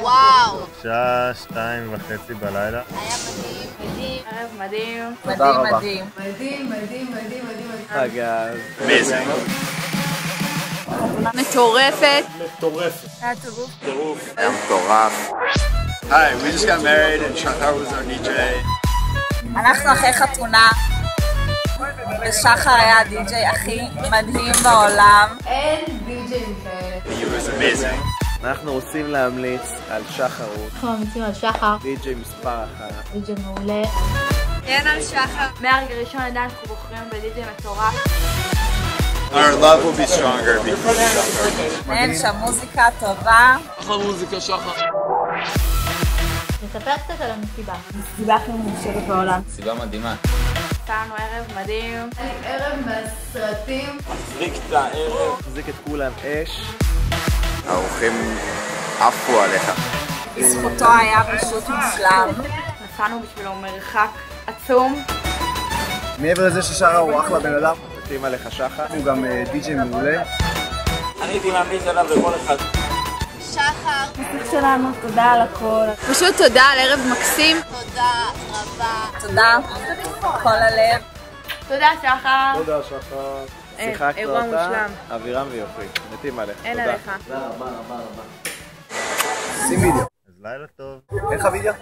וואו. שעה 2:30 בלילה. היה מדהים. מדהים. ערב מדהים. תודה רבה. מדהים, מדהים, מדהים. אגב. Amazing. מטורפת. היה טירוף. היה מטורף. Hi, we just got married and Shachar was our DJ. אנחנו אחרי חתונה, ושחר היה הדי-ג'יי הכי מדהים בעולם. אין די-ג'יי כאלה. He was amazing. אנחנו רוצים להמליץ על שחר רות. אנחנו ממליצים על שחר. די.ג'יי מספר 1. די-ג'יי מעולה. אין על שחר. מהרגע ראשון עדיין אנחנו בוחרים בדי-ג'יי מטורף. Our love will be stronger because of Shachar. אין שם מוזיקה טובה. אחלה מוזיקה שחר. נספר קצת על המסיבה. מסיבה הכי מושלת בעולם. סיבה מדהימה. עשינו ערב מדהים. ערב מהסרטים. מחזיק את הערב. מחזיק את כולם אש. האורחים עפו עליך. בזכותו היה פשוט מושלם. נסענו בשבילו מרחק עצום. מעבר לזה ששחר הוא אחלה בן אדם, מתאים עליך שחר. הוא גם די.ג'יי מעולה. אני הייתי ממליץ עליו לכל אחד. שחר. נסיך שלנו, תודה על הכל. פשוט תודה על ערב מקסים. תודה רבה. תודה. כל הלב. תודה שחר. תודה שחר. שיחקת אירוע אותה. מושלם. אבירם ויופי. מתאים עליך. אין תודה. עליך. תודה רבה. שים וידאו. אז לילה טוב. אין לך וידאו?